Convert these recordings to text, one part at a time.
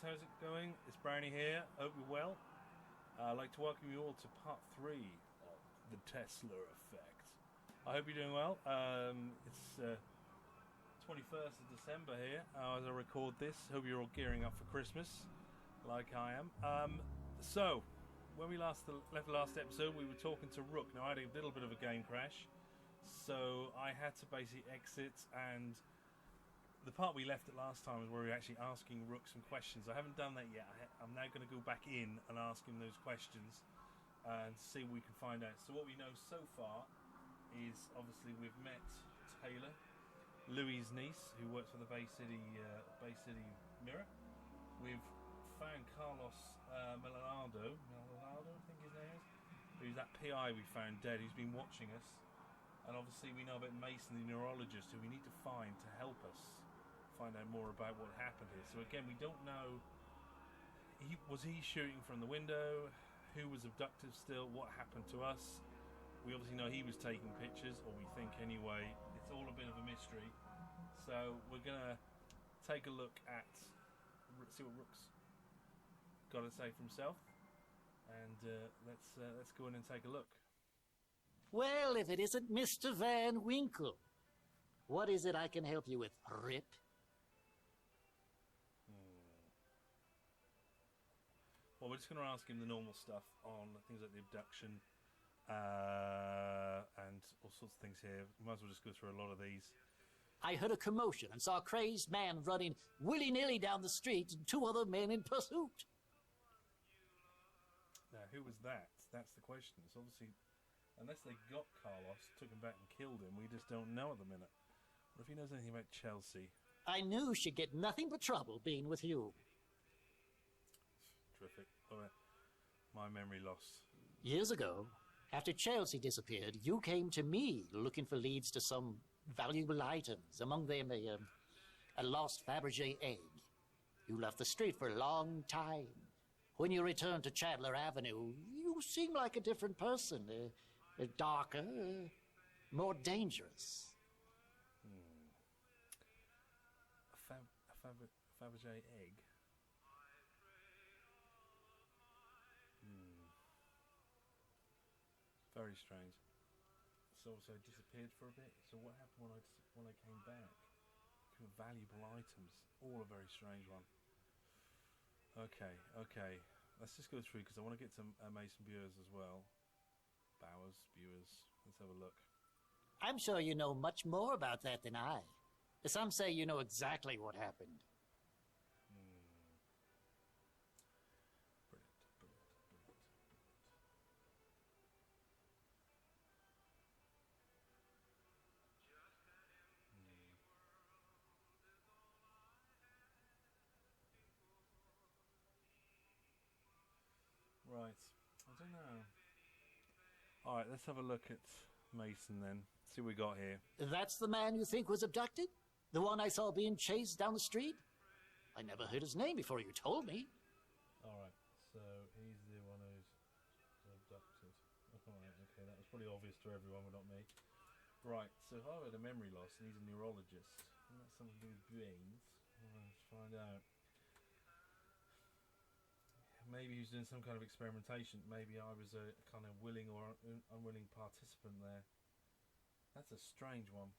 guys, how's it going? It's Brownie here, hope you're well. I'd like to welcome you all to part 3 of the Tesla effect. I hope you're doing well. It's 21st of December here as I record this. Hope you're all gearing up for Christmas, like I am. So, when we left the last episode, we were talking to Rook. Now, I had a little bit of a game crash, so I had to basically exit, and the part we left at last time was where we were actually asking Rook some questions. I haven't done that yet. I'm now going to go back in and ask him those questions and see what we can find out. So what we know so far is, obviously, we've met Taylor, Louis' niece, who works for the Bay City Mirror. We've found Carlos MacLeod, I think his name is, who's that PI we found dead, who's been watching us. And obviously we know about Mason, the neurologist, who we need to find to help us find out more about what happened here. So again, we don't know, was he shooting from the window? Who was abducted still? What happened to us? We obviously know he was taking pictures, or we think anyway. It's all a bit of a mystery. So we're going to take a look at, see what Rook's got to say for himself. And let's go in and take a look. Well, if it isn't Mr. Van Winkle. What is it I can help you with, Rip? Well, we're just going to ask him the normal stuff on things like the abduction and all sorts of things here. We might as well just go through a lot of these. I heard a commotion and saw a crazed man running willy-nilly down the street and 2 other men in pursuit. Now, who was that? That's the question. It's obviously, unless they got Carlos, took him back and killed him, we just don't know at the minute. What if he knows anything about Chelsea? I knew she'd get nothing but trouble being with you. Terrific. All right. My memory loss. Years ago, after Chelsea disappeared, you came to me looking for leads to some valuable items, among them a lost Fabergé egg. You left the street for a long time. When you returned to Chandler Avenue, you seemed like a different person, darker, more dangerous. A Fabergé egg? Very strange. So I disappeared for a bit. So what happened when I came back? Valuable items. All a very strange one. Okay. Let's just go through, because I want to get to Mason Bowers as well. Bowers. Let's have a look. I'm sure you know much more about that than I. Some say you know exactly what happened. Brilliant. Right, I don't know. Alright, let's have a look at Mason then. See what we got here. That's the man you think was abducted? The one I saw being chased down the street? I never heard his name before you told me. Alright, so he's the one who's abducted. Alright, okay, that was pretty obvious to everyone, but not me. Right, so if I had a memory loss and he's a neurologist, and that's something to do with brains, let's find out. Maybe he was doing some kind of experimentation. Maybe I was a kind of willing or unwilling participant there. That's a strange one.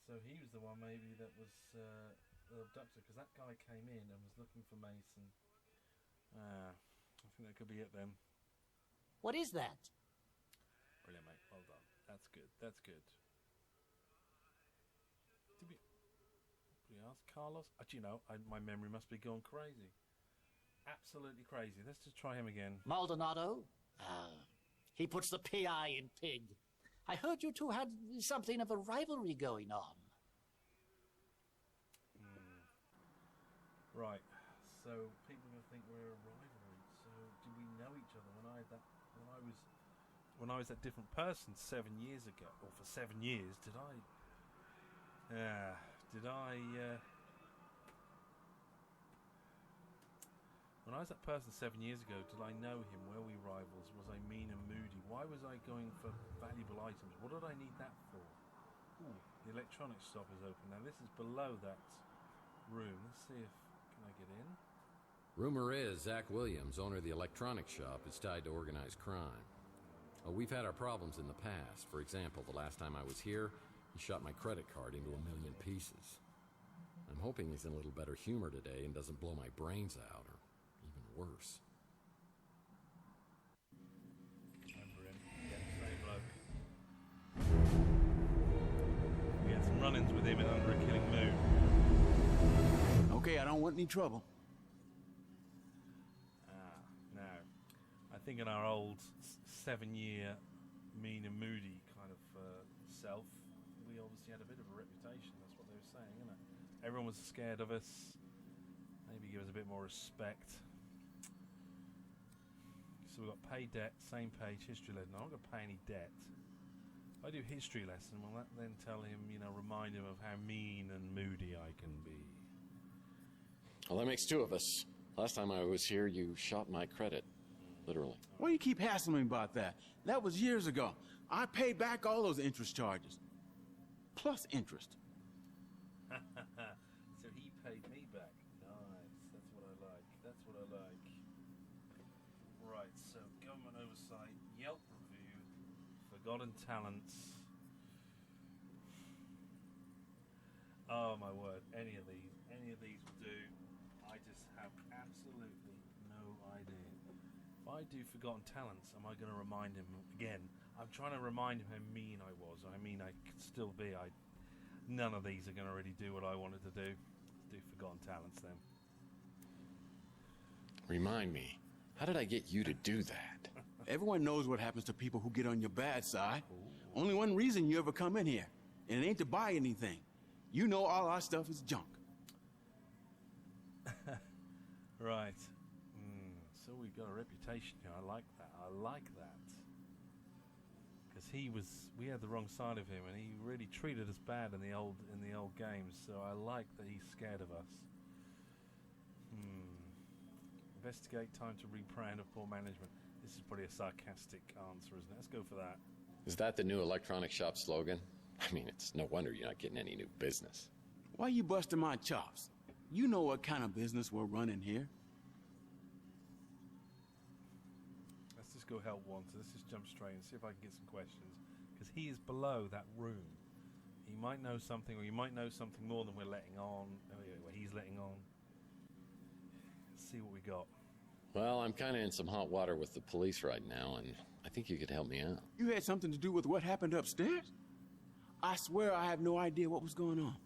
So he was the one maybe that was the abductor, because that guy came in and was looking for Mason. I think that could be it then. What is that? Brilliant, mate. Well done. That's good. Did we ask Carlos? Do you know, my memory must be going crazy. Absolutely crazy. Let's just try him again. Maldonado? He puts the PI in pig. I heard you two had something of a rivalry going on. Right. So people are going to think we're a rivalry. So did we know each other when I was that different person 7 years ago, or for 7 years? Did I? When I was that person 7 years ago, did I know him? Were we rivals? Was I mean and moody? Why was I going for valuable items? What did I need that for? Ooh, the electronics shop is open now. This is below that room. Let's see if... Can I get in? Rumor is Zach Williams, owner of the electronics shop, is tied to organized crime. We've had our problems in the past. For example, the last time I was here, he shot my credit card into 1,000,000 pieces. I'm hoping he's in a little better humor today and doesn't blow my brains out, or even worse. Remember him. Yeah, same bloke. We had some run-ins with him in Under a Killing Moon. Okay, I don't want any trouble. No. I think in our old 7-year mean and moody kind of self, we obviously had a bit of a reputation. That's what they were saying, isn't it? Everyone was scared of us. Maybe give us a bit more respect. So we've got pay debt, same page, history lesson. I'm not going to pay any debt. If I do history lesson, will that then tell him, remind him of how mean and moody I can be? Well, that makes two of us. Last time I was here, you shot my credit. Literally. Why do you keep hassling me about that? That was years ago. I paid back all those interest charges. Plus interest. So he paid me back. Nice. That's what I like. That's what I like. Right, so government oversight, Yelp review, forgotten talents. Oh my word, any of these will do. I just have absolutely no idea. If I do forgotten talents, am I going to remind him again? I'm trying to remind him how mean I was. I mean, I could still be. None of these are going to really do what I wanted to do. Let's do forgotten talents then. Remind me, how did I get you to do that? Everyone knows what happens to people who get on your bad side. Ooh. Only one reason you ever come in here, and it ain't to buy anything. You know all our stuff is junk. Right. So we've got a reputation here. I like that. Because we had the wrong side of him, and he really treated us bad in the old games. So I like that he's scared of us. Investigate, time to rebrand of poor management. This is probably a sarcastic answer, isn't it? Let's go for that. Is that the new electronic shop slogan? I mean, it's no wonder you're not getting any new business. Why you busting my chops? You know what kind of business we're running here. Let's just go help one. So let's just jump straight and see if I can get some questions. Because he is below that room. He might know something, or he might know something more than we're letting on. He's letting on. Let's see what we got. Well, I'm kind of in some hot water with the police right now, and I think you could help me out. You had something to do with what happened upstairs? I swear I have no idea what was going on.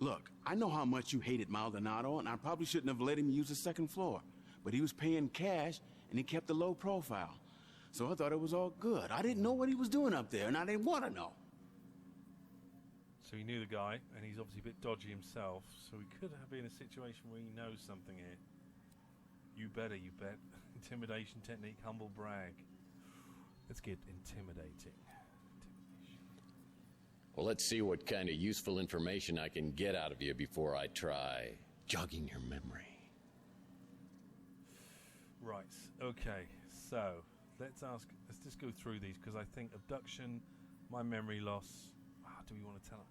Look, I know how much you hated Maldonado, and I probably shouldn't have let him use the second floor. But he was paying cash, and he kept a low profile. So I thought it was all good. I didn't know what he was doing up there, and I didn't want to know. So he knew the guy, and he's obviously a bit dodgy himself. So we could have been in a situation where he knows something here. You better, you bet. Intimidation technique, humble brag. Let's get intimidating. Well, let's see what kind of useful information I can get out of you before I try jogging your memory. Right, okay, so let's just go through these, because I think abduction, my memory loss, do we want to tell him?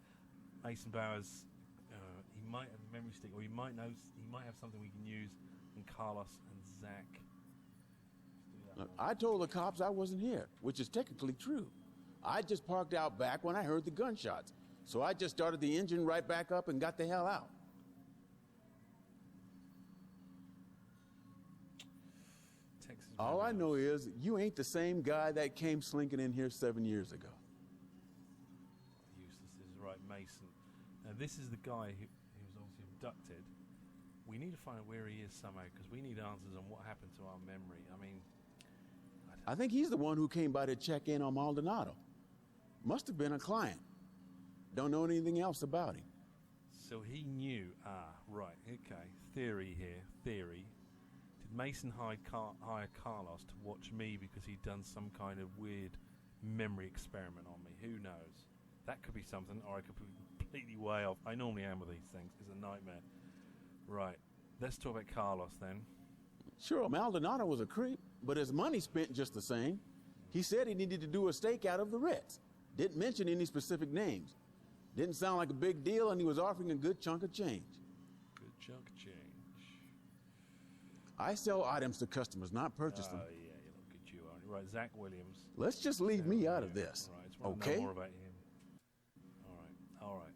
Mason Bowers, he might have a memory stick, or he might have something we can use, and Carlos and Zach. Look, I told the cops I wasn't here, which is technically true. I just parked out back when I heard the gunshots, so I just started the engine right back up and got the hell out. All I know is you ain't the same guy that came slinking in here 7 years ago. Useless is right, Mason. Now this is the guy who was obviously abducted. We need to find out where he is somehow, because we need answers on what happened to our memory. I mean, I think he's the one who came by to check in on Maldonado. Must have been a client. Don't know anything else about him. So he knew. Right. Okay. Theory here. Theory. Did Mason hire Carlos to watch me because he'd done some kind of weird memory experiment on me? Who knows? That could be something, or I could be completely way off. I normally am with these things. It's a nightmare. Right. Let's talk about Carlos then. Sure, Maldonado was a creep, but his money spent just the same. He said he needed to do a stakeout of the Ritz. Didn't mention any specific names. Didn't sound like a big deal, and he was offering a good chunk of change. Good chunk of change. I sell items to customers, not purchase them. Oh, yeah, look at you, aren't you? Right, Zach Williams. Let's just leave me out of this, Right, just want to okay? know more about him. All right.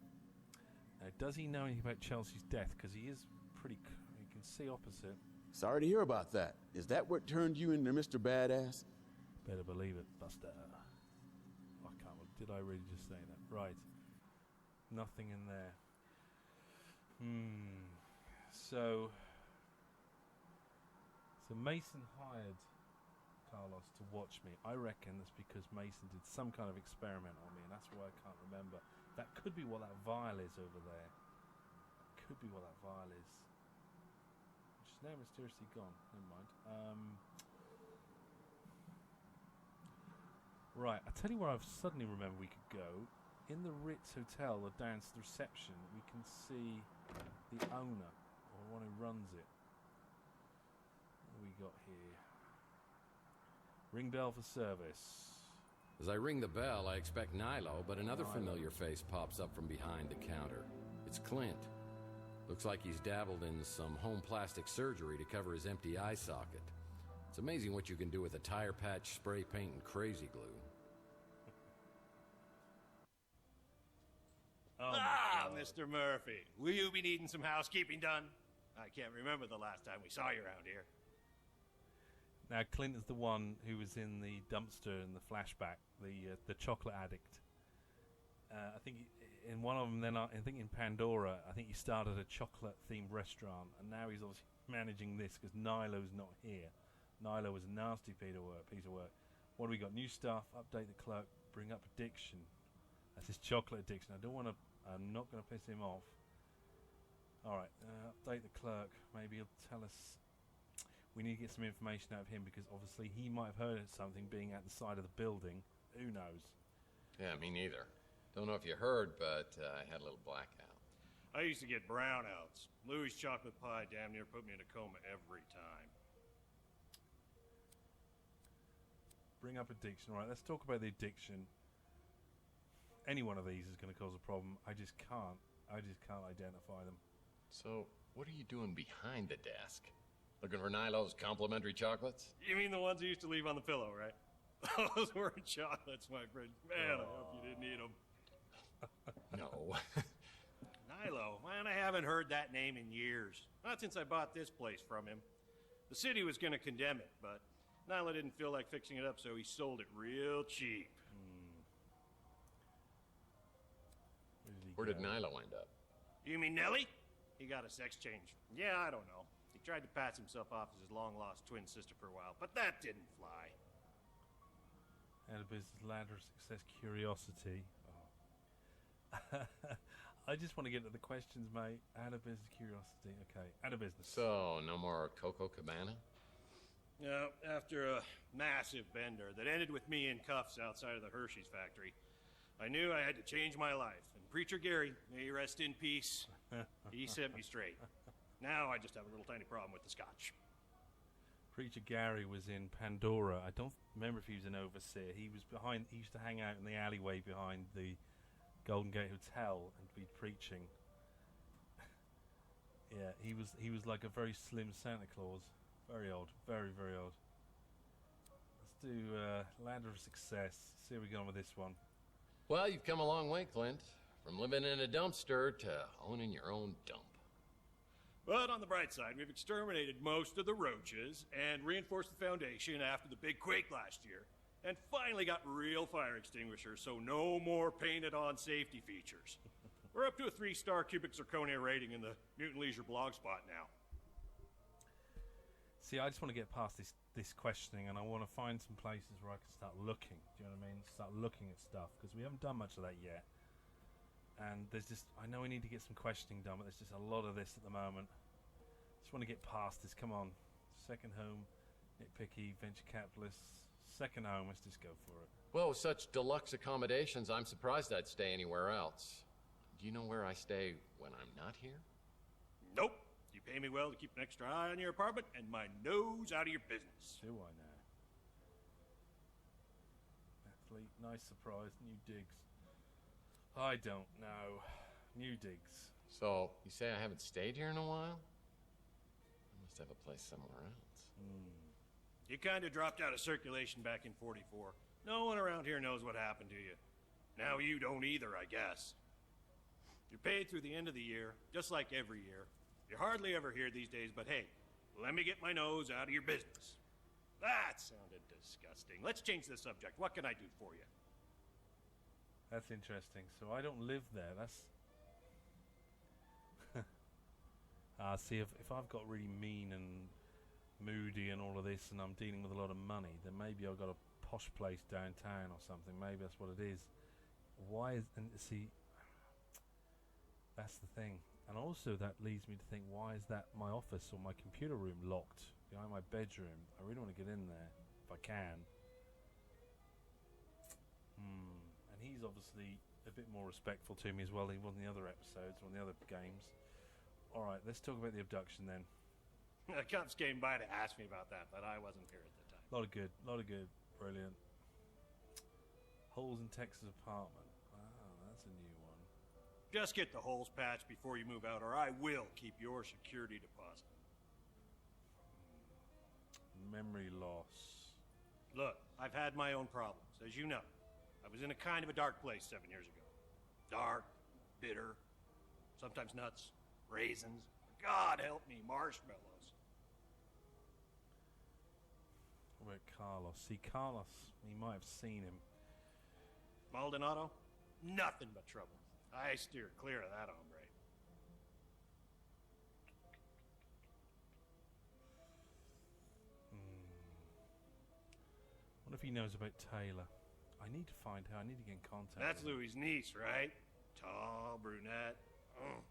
Now, does he know anything about Chelsea's death? Because he is pretty... You can see opposite. Sorry to hear about that. Is that what turned you into Mr. Badass? Better believe it, Buster. I can't... Did I really just say that? Right. Nothing in there. So Mason hired Carlos to watch me. I reckon that's because Mason did some kind of experiment on me, and that's why I can't remember. That could be what that vial is over there. That could be what that vial is. Which is now mysteriously gone. Never mind. Right, I tell you where I've suddenly remembered we could go. In the Ritz Hotel, or down to the reception, we can see the owner, or one who runs it. What we got here? Ring bell for service. As I ring the bell, I expect Nilo, but another familiar face pops up from behind the counter. It's Clint. Looks like he's dabbled in some home plastic surgery to cover his empty eye socket. It's amazing what you can do with a tire patch, spray paint, and crazy glue. Mr. Murphy, will you be needing some housekeeping done? I can't remember the last time we saw you around here. Now, Clint is the one who was in the dumpster in the flashback, the chocolate addict. I think in one of them, then I think in Pandora, I think he started a chocolate-themed restaurant, and now he's obviously managing this because Nilo's not here. Nilo was a nasty piece of work. What do we got? New stuff. Update the clerk. Bring up addiction. That's his chocolate addiction. I'm not going to piss him off. All right. Update the clerk. Maybe he'll tell us. We need to get some information out of him because obviously he might have heard of something being at the side of the building. Who knows? Yeah, me neither. Don't know if you heard, but I had a little blackout. I used to get brownouts. Louis' chocolate pie damn near put me in a coma every time. Bring up addiction. All right, let's talk about the addiction. Any one of these is going to cause a problem. I just can't identify them. So, what are you doing behind the desk? Looking for Nilo's complimentary chocolates? You mean the ones you used to leave on the pillow, right? Those weren't chocolates, my friend. Man, I hope you didn't eat them. No. Nilo, man, I haven't heard that name in years. Not since I bought this place from him. The city was going to condemn it, but Nilo didn't feel like fixing it up, so he sold it real cheap. Where did Nilo end up? You mean Nellie? He got a sex change. Yeah, I don't know. He tried to pass himself off as his long-lost twin sister for a while, but that didn't fly. Out of business, ladder of success, curiosity. I just want to get to the questions, mate. Out of business, curiosity. Okay, out of business. So, no more Coco Cabana? No, after a massive bender that ended with me in cuffs outside of the Hershey's factory, I knew I had to change my life. And Preacher Gary, may he rest in peace, he set me straight. Now I just have a little tiny problem with the scotch. Preacher Gary was in Pandora. I don't remember if he was an overseer. He was behind. He used to hang out in the alleyway behind the Golden Gate Hotel and be preaching. Yeah, he was like a very slim Santa Claus. Very odd. Very, very odd. Let's do Ladder of Success. See how we get on with this one. Well, you've come a long way, Clint. From living in a dumpster to owning your own dump. But on the bright side, we've exterminated most of the roaches and reinforced the foundation after the big quake last year. And finally got real fire extinguishers, so no more painted-on safety features. We're up to a 3-star cubic zirconia rating in the Mutant Leisure blog spot now. See, I just want to get past this questioning, and I want to find some places where I can start looking. Do you know what I mean? Start looking at stuff, because we haven't done much of that yet. And there's just, I know we need to get some questioning done, but there's just a lot of this at the moment. Just want to get past this. Come on. Second home, nitpicky, venture capitalists. Second home, let's just go for it. Well, with such deluxe accommodations, I'm surprised I'd stay anywhere else. Do you know where I stay when I'm not here? Nope. You pay me well to keep an extra eye on your apartment and my nose out of your business. Do I now? Athlete, nice surprise, new digs. I don't know. New digs. So, you say I haven't stayed here in a while? I Must have a place somewhere else. You kind of dropped out of circulation back in 44. No one around here knows what happened to you. Now you don't either, I guess. You're paid through the end of the year, just like every year. You hardly ever hear these days, but hey, let me get my nose out of your business. That sounded disgusting. Let's change the subject. What can I do for you? That's interesting. So I don't live there. That's... see, if I've got really mean and moody and all of this and I'm dealing with a lot of money, then maybe I've got a posh place downtown or something. Maybe that's what it is. Why is... And see, that's the thing. And also that leads me to think, why is that my office or my computer room locked behind my bedroom? I really want to get in there if I can. And he's obviously a bit more respectful to me as well. He was in the other episodes or in the other games. Alright, let's talk about the abduction then. The cops came by to ask me about that, but I wasn't here at the time. A lot of good. Brilliant. Holes in Tex's apartment. Wow, that's a new one. Just get the holes patched before you move out, or I will keep your security deposit. Memory loss. Look, I've had my own problems, as you know. I was in a kind of a dark place 7 years ago. Dark, bitter, sometimes nuts, raisins. God help me, marshmallows. What about Carlos? See, Carlos, he might have seen him. Maldonado? Nothing but trouble. I steer clear of that hombre. What if he knows about Taylor? I need to find her. I need to get in contact That's with her. Louis' niece, right? Tall, brunette. Oh.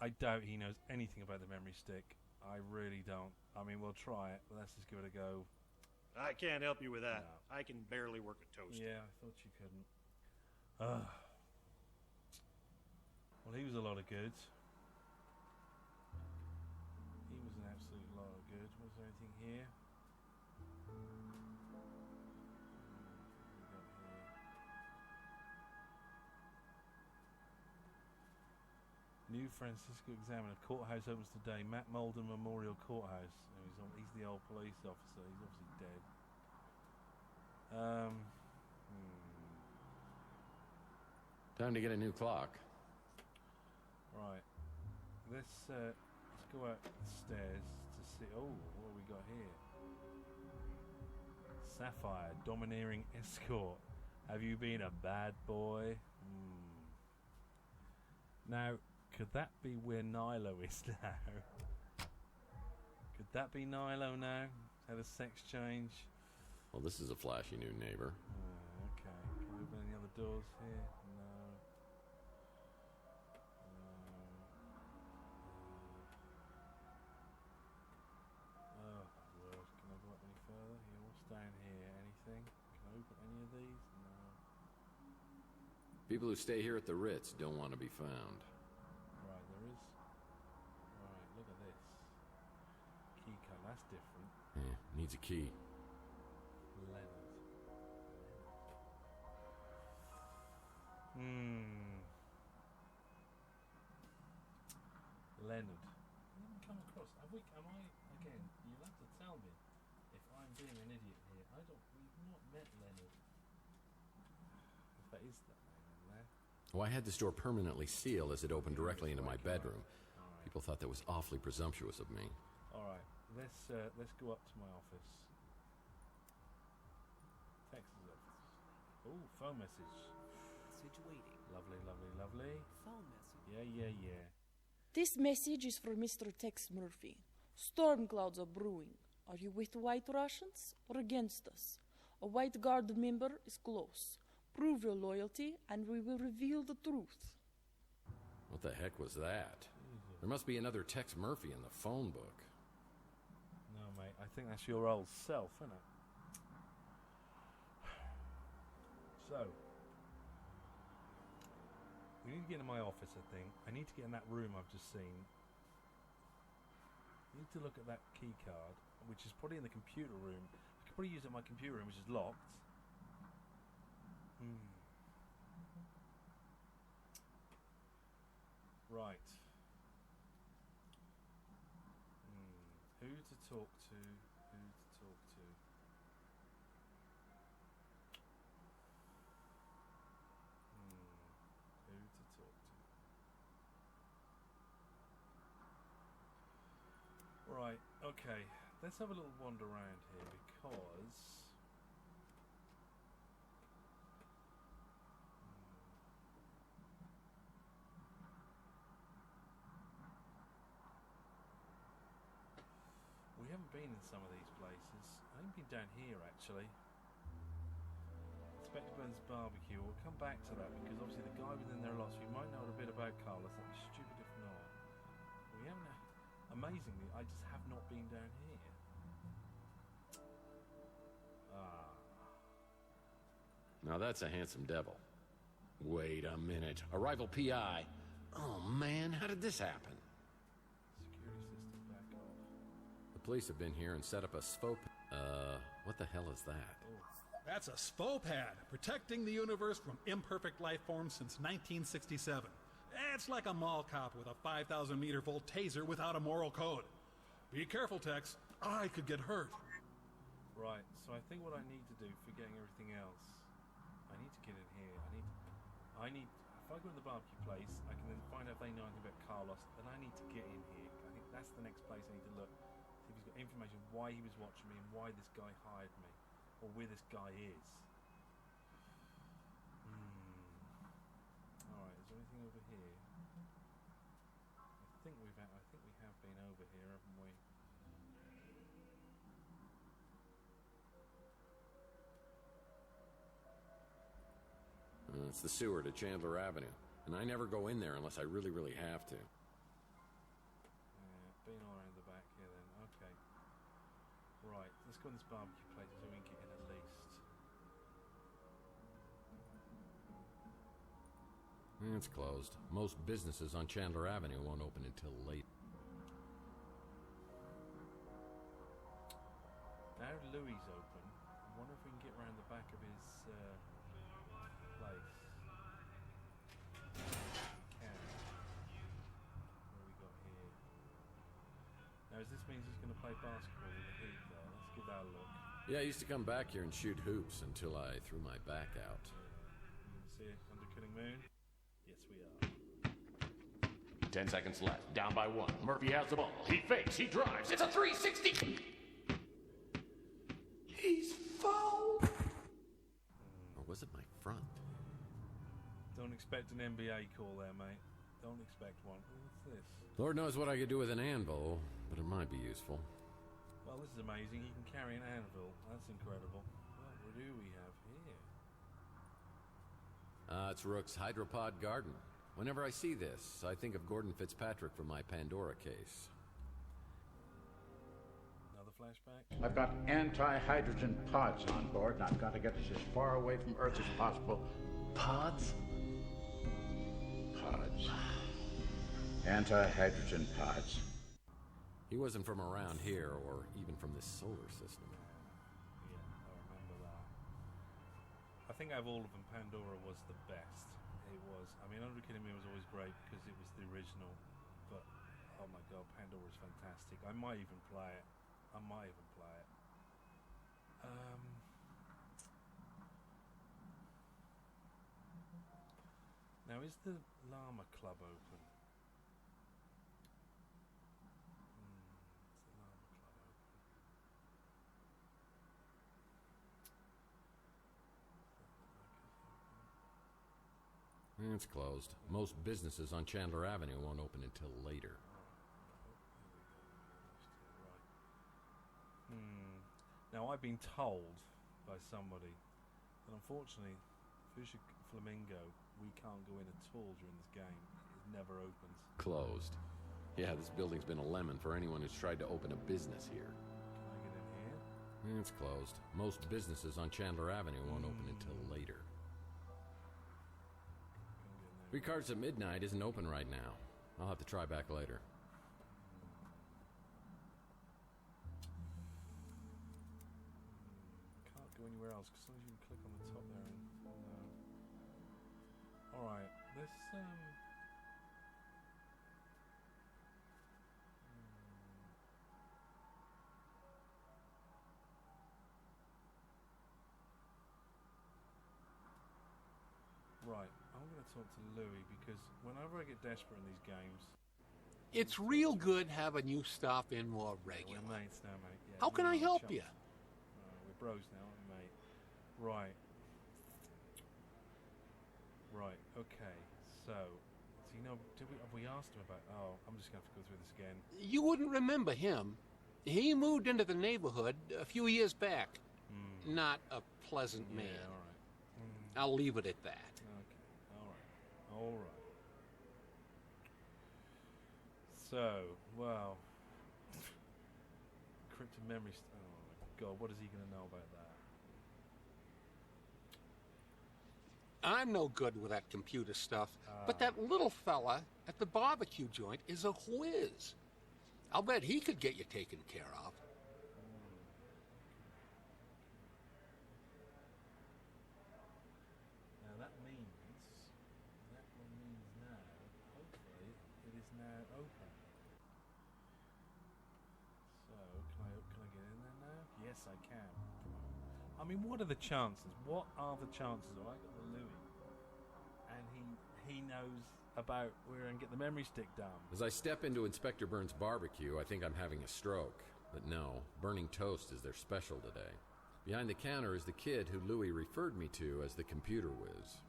I doubt he knows anything about the memory stick. I really don't. I mean, we'll try it, but let's just give it a go. I can't help you with that. No. I can barely work a toaster. Yeah, I thought you couldn't. Well, he was a lot of good. He was an absolute lot of good. Was there anything here? What have we got here? New Francisco Examiner. Courthouse opens today. Matt Molden Memorial Courthouse. Oh, he's the old police officer. He's obviously dead. Time to get a new clock. Right. Let's go out the stairs to see. Oh, what have we got here? Sapphire, domineering escort. Have you been a bad boy? Now, could that be where Nilo is now? Could that be Nilo now? Had a sex change? Well, this is a flashy new neighbor. Okay. Can we open any other doors here? No. Oh, Lord. Can I go up any further? Here, what's down here? Anything? Can I open any of these? No. People who stay here at the Ritz don't want to be found. Right, there is. Right, look at this. Key card, that's different. Yeah, needs a key. Leonard. I haven't come across. Am I again? You'll have to tell me if I'm being an idiot here. We've not met Leonard. If that is that name in there. Oh, I had the store permanently sealed as it opened directly into my bedroom. Right. People thought that was awfully presumptuous of me. All right, let's go up to my office. Texas office. Oh, phone message. Message waiting. Lovely. Phone message. Yeah. This message is for Mr. Tex Murphy. Storm clouds are brewing. Are you with the White Russians or against us? A White Guard member is close. Prove your loyalty and we will reveal the truth. What the heck was that? There must be another Tex Murphy in the phone book. No, mate, I think that's your old self, isn't it? So, we need to get in my office, I think. I need to get in that room I've just seen. I need to look at that key card, which is probably in the computer room. I could probably use it in my computer room, which is locked. Right. talk to? Who to talk to? Who to talk to? Right, okay. Let's have a little wander around here because we haven't been in some of these places. I haven't been down here actually. Inspector Burns' barbecue. We'll come back to that because obviously the guy within there lost. We might know a bit about Carlos. That'd be stupid if not. We haven't. Amazingly, I just have not been down here. Now that's a handsome devil. Wait a minute. A rival PI. Oh man, how did this happen? Security system back off. The police have been here and set up a SFO. What the hell is that? That's a SFO pad, protecting the universe from imperfect life forms since 1967. It's like a mall cop with a 5,000 meter volt taser without a moral code. Be careful, Tex. I could get hurt. Right, so I think what I need to do, forgetting everything else, I need to get in here. If I go to the barbecue place, I can then find out if they know anything about Carlos, then I need to get in here. I think that's the next place I need to look. See if he's got information why he was watching me and why this guy hired me, or where this guy is. Alright, is there anything over here? I think we have been over here, haven't we? It's the sewer to Chandler Avenue, and I never go in there unless I really, really have to. Been all around the back here then. Okay. Right, let's go in this barbecue place so we can get in at least. It's closed. Most businesses on Chandler Avenue won't open until late. Now Louis open. I wonder if we can get around the back of his place. We can. What have we got here? Now, does this mean he's going to play basketball with the Heat there? Let's give that a look. Yeah, I used to come back here and shoot hoops until I threw my back out. You can see it under Killing Moon. Yes, we are. 10 seconds left. Down by 1. Murphy has the ball. He fakes. He drives. It's a 360. He's fouled. Or was it my front? Don't expect an NBA call there, mate. Don't expect one. What's this? Lord knows what I could do with an anvil, but it might be useful. Well, this is amazing. He can carry an anvil. That's incredible. Well, what do we have here? It's Rook's hydropod garden. Whenever I see this, I think of Gordon Fitzpatrick from my Pandora case. Another flashback? I've got anti-hydrogen pods on board, and I've got to get us as far away from Earth as possible. Pods? Pods. Anti-hydrogen pods. He wasn't from around here, or even from this solar system. Yeah, I remember that. I think out of all of them, Pandora was the best. It was. I mean, Under Killing Me was always great because it was the original. But, oh my god, Pandora is fantastic. I might even play it. Now, is the Llama Club open? It's closed. Most businesses on Chandler Avenue won't open until later. Now, I've been told by somebody that unfortunately, Fuchsia Flamingo, we can't go in at all during this game. It never opens. Closed. Yeah, this building's been a lemon for anyone who's tried to open a business here. Can I get in here? It's closed. Most businesses on Chandler Avenue won't open until later. Ricard's at Midnight isn't open right now. I'll have to try back later. Can't go anywhere else because as long as you can click on the top there and alright, this going to talk to Louis because whenever I get desperate in these games... It's real good having you stop in more regular. We're mates now, mate. Yeah, How can I help you? We're bros now, aren't we, mate? Right. Right, okay. So, do you know, have we asked him about... Oh, I'm just going to have to go through this again. You wouldn't remember him. He moved into the neighborhood a few years back. Not a pleasant man. All right. I'll leave it at that. Okay, all right. So, well... Encrypted memory... Oh, my God, what is he going to know about that? I'm no good with that computer stuff, but that little fella at the barbecue joint is a whiz. I'll bet he could get you taken care of. Now that means now, hopefully, it is now open. So, can I get in there now? Yes, I can. I mean, what are the chances? What are the chances of I got the Louis and he knows about where I can get the memory stick down? As I step into Inspector Burns' barbecue, I think I'm having a stroke. But no, burning toast is their special today. Behind the counter is the kid who Louis referred me to as the computer whiz.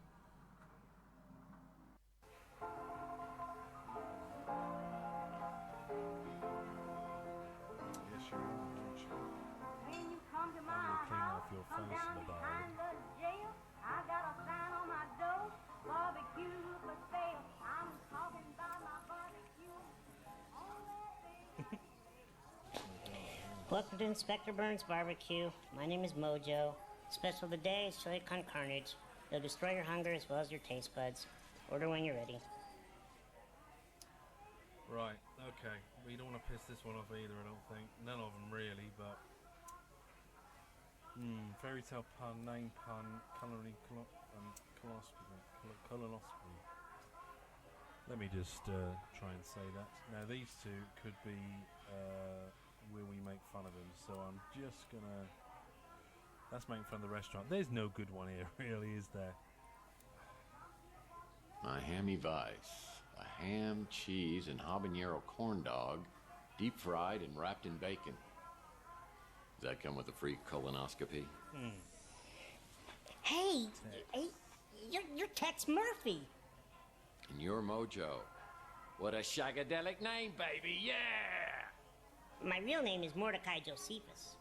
Yes, you are, don't you? When you come to my clean house, off your come face down in the bar. behind the jail. I got a sign on my door, barbecue for sale. I'm talking about my barbecue. Welcome to Inspector Burns' Barbecue. My name is Mojo. Special today is chili con carnage. It'll destroy your hunger as well as your taste buds. Order when you're ready. Right, okay. We don't want to piss this one off either, I don't think. None of them really, but... fairy tale pun, name pun, colonoscopy. Let me just try and say that. Now these two could be where we make fun of him, so I'm just gonna... That's making fun of the restaurant. There's no good one here, really, is there? Miami Vice. A ham, cheese, and habanero corn dog, deep fried and wrapped in bacon. Does that come with a free colonoscopy? Hey, you're Tex Murphy. And you're Mojo. What a shagadelic name, baby, yeah! My real name is Mordecai Josephus.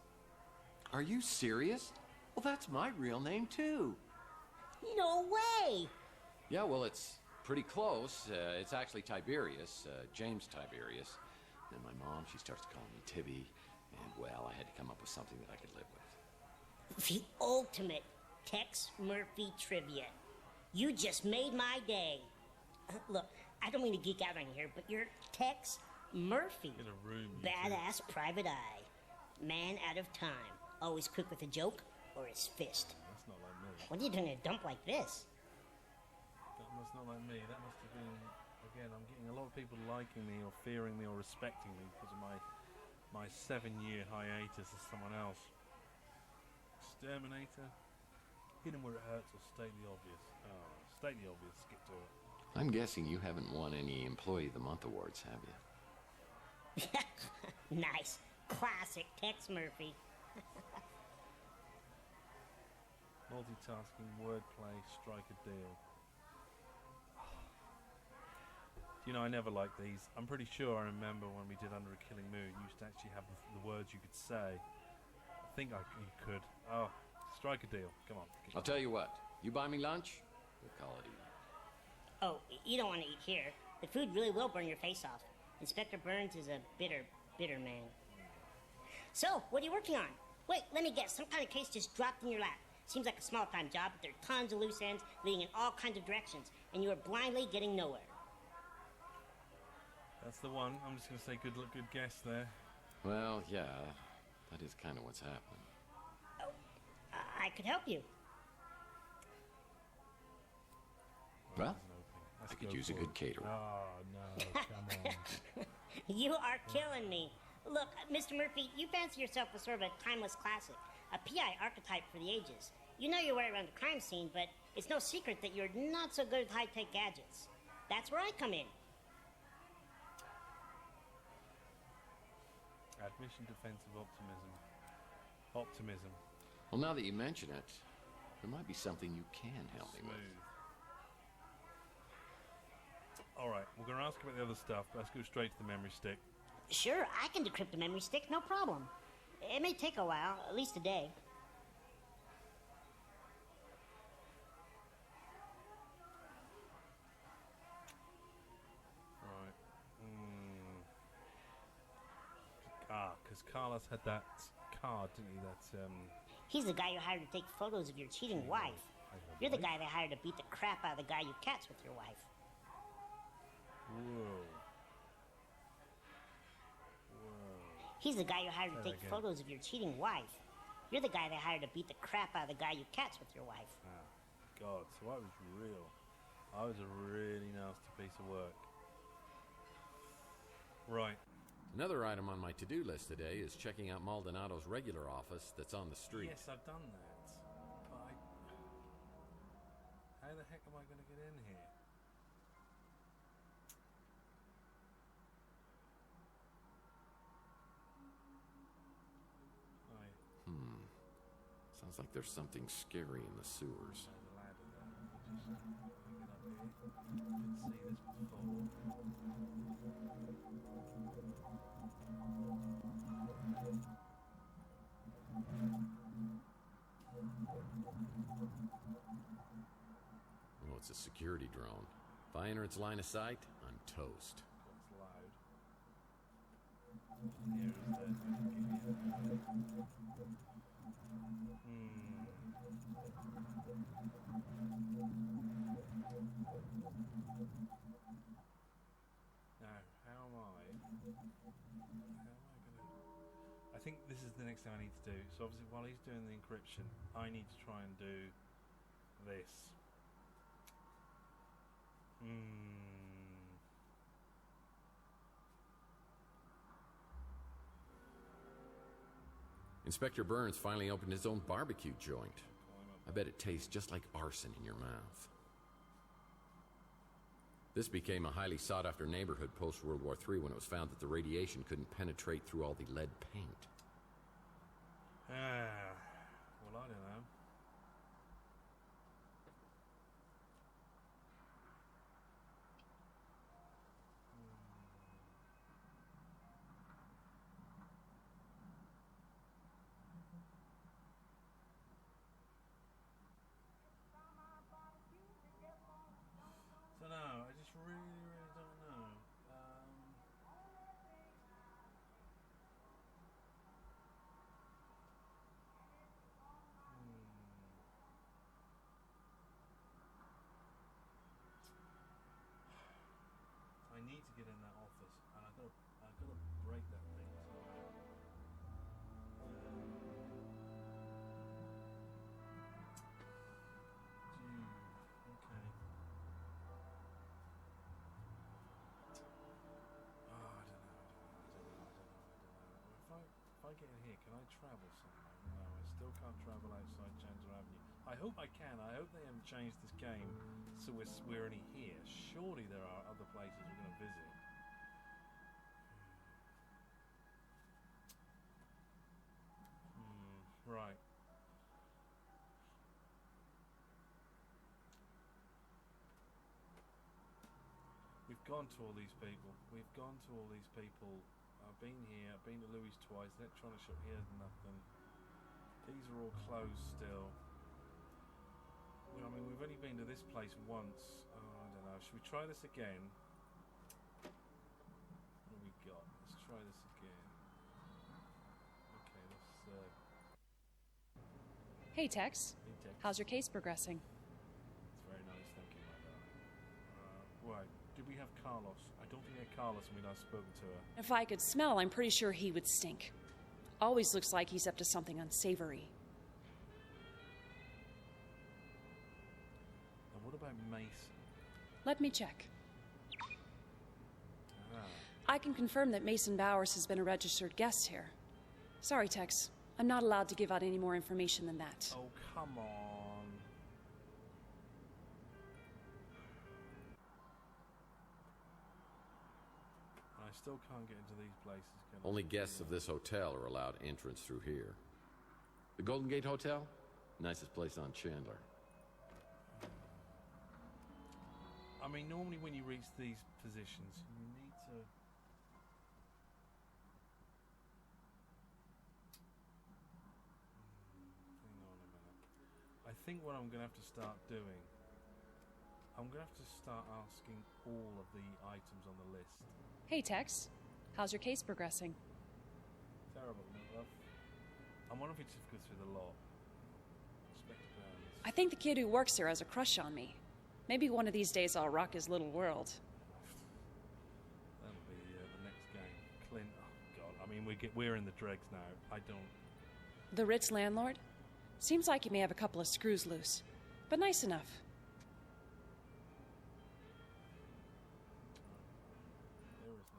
Are you serious? Well, that's my real name, too. No way! Yeah, well, it's pretty close. It's actually Tiberius, James Tiberius. And my mom, she starts calling me Tibby. And, well, I had to come up with something that I could live with. The ultimate Tex Murphy trivia. You just made my day. Look, I don't mean to geek out on you here, but you're Tex Murphy. In a room. Badass private eye. Man out of time. Always quick with a joke or his fist. That's not like me. What are you doing in a dump like this? That must not like me. That must have been... Again, I'm getting a lot of people liking me or fearing me or respecting me because of my 7-year hiatus as someone else. Exterminator. Hit him where it hurts or state the obvious. Oh, state the obvious. Skip to it. I'm guessing you haven't won any Employee of the Month awards, have you? Nice. Classic Tex Murphy. Multitasking, wordplay, strike a deal. You know, I never liked these. I'm pretty sure I remember when we did Under a Killing Moon, you used to actually have the words you could say. I think you could. Oh, strike a deal. Come on. I'll tell you what. You buy me lunch, we'll call it even. Oh, you don't want to eat here. The food really will burn your face off. Inspector Burns is a bitter, bitter man. So, what are you working on? Wait, let me guess. Some kind of case just dropped in your lap. Seems like a small-time job, but there are tons of loose ends leading in all kinds of directions, and you are blindly getting nowhere. That's the one. I'm just going to say good luck, good guess there. Well, yeah, that is kind of what's happening. Oh, I could help you. Well, I could use a good caterer. Oh, no, come on. You are killing me. Look, Mr. Murphy, you fancy yourself as sort of a timeless classic, a PI archetype for the ages. You know your way around the crime scene, but It's no secret that you're not so good with high-tech gadgets. That's where I come in. Admission, defensive optimism. Optimism. Well, now that you mention it, there might be something you can help me with. Alright, we're going to ask about the other stuff, but let's go straight to the memory stick. Sure, I can decrypt a memory stick, no problem. It may take a while, at least a day. Right. Because Carlos had that card, didn't he? That's, He's the guy you hired to take photos of your cheating wife. You're the guy they hired to beat the crap out of the guy you catch with your wife. Whoa. He's the guy you hired to take photos of your cheating wife. You're the guy they hired to beat the crap out of the guy you catch with your wife. God, so I was real. I was a really nasty piece of work. Right. Another item on my to-do list today is checking out Maldonado's regular office that's on the street. Yes, I've done that. But how the heck am I going to get in here? Sounds like there's something scary in the sewers. Oh, it's a security drone. If I enter its line of sight, I'm toast. Now, how am I gonna... I think this is the next thing I need to do. So obviously while he's doing the encryption, I need to try and do this. Inspector Burns finally opened his own barbecue joint. I bet it tastes just like arson in your mouth. This became a highly sought-after neighborhood post-World War III when it was found that the radiation couldn't penetrate through all the lead paint. Well, I don't know. So no, I just really don't know. I need to get in that office, and I've got to break that thing. Okay. I don't know. If I get in here, can I travel somewhere? No, I still can't travel outside Chandler Avenue. I hope I can. I hope they haven't changed this game so we're only here. Surely there are other places we're going to visit. Right. We've gone to all these people. I've been here. I've been to Louis twice. Electronic shop here, nothing. These are all closed still. Well, I mean, we've only been to this place once. Oh, I don't know. Should we try this again? What have we got? Let's try this again. Okay, let's... Hey, Tex. Hey, Tex. How's your case progressing? It's very nice, thank you, my darling. Right, did we have Carlos? I don't think we had Carlos when we last spoken to her. If I could smell, I'm pretty sure he would stink. Always looks like he's up to something unsavory. And what about Mason? Let me check. Ah. I can confirm that Mason Bowers has been a registered guest here. Sorry, Tex. I'm not allowed to give out any more information than that. Oh, come on. still can't get into these places, can I? Only guests of this hotel are allowed entrance through here. The Golden Gate Hotel? Nicest place on Chandler. I mean, normally when you reach these positions, you need to... Hang on a minute. I think what I'm going to have to start doing, I'm going to have to start asking all of the items on the list. Hey, Tex. How's your case progressing? Terrible, no love. I'm wondering if it's just go through the lot. Inspector Burns. I think the kid who works here has a crush on me. Maybe one of these days I'll rock his little world. That'll be the next game. Clint, oh God, I mean, we're in the dregs now. I don't... The Ritz landlord? Seems like he may have a couple of screws loose, but nice enough. There is no...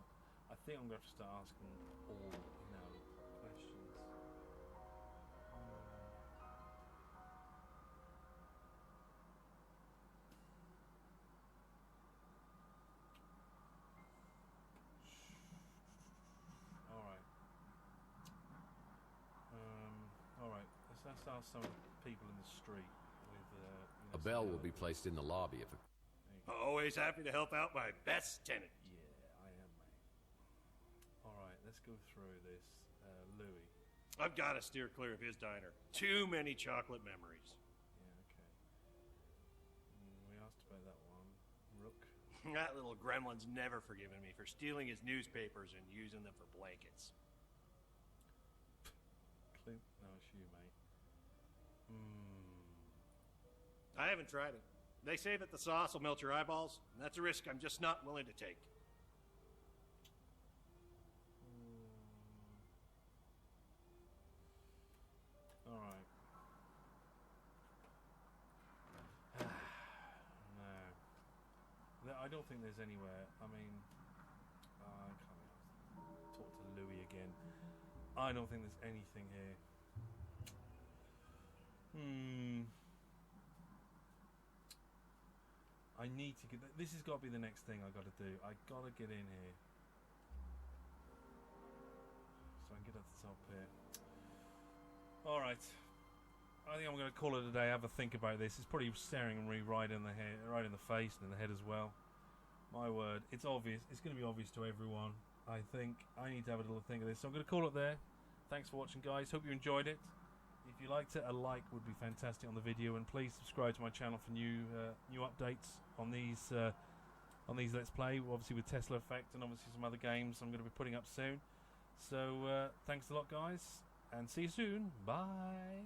I think I'm going to have to start asking all, questions. Alright, let's ask some people in the street with, A bell will be placed in the lobby if Always happy to help out my best tenant. Yeah, I am, mate. Alright, let's go through this. Louis. I've got to steer clear of his diner. Too many chocolate memories. Yeah, okay. We asked about that one. Rook. That little gremlin's never forgiven me for stealing his newspapers and using them for blankets. Clint, no, it's you, mate. I haven't tried it. They say that the sauce will melt your eyeballs, and that's a risk I'm just not willing to take. Alright. No. I don't think there's anywhere. I mean, I can't talk to Louis again. I don't think there's anything here. I need to get... This has got to be the next thing I got to do. I got to get in here. So I can get at the top here. Alright. I think I'm going to call it a day. Have a think about this. It's probably staring me right in the head, right in the face and in the head as well. My word. It's obvious. It's going to be obvious to everyone. I think I need to have a little think of this. So I'm going to call it there. Thanks for watching, guys. Hope you enjoyed it. If you liked it, a like would be fantastic on the video, and please subscribe to my channel for new updates on these Let's Play. Obviously with Tesla Effect and obviously some other games I'm going to be putting up soon. So thanks a lot, guys, and see you soon. Bye.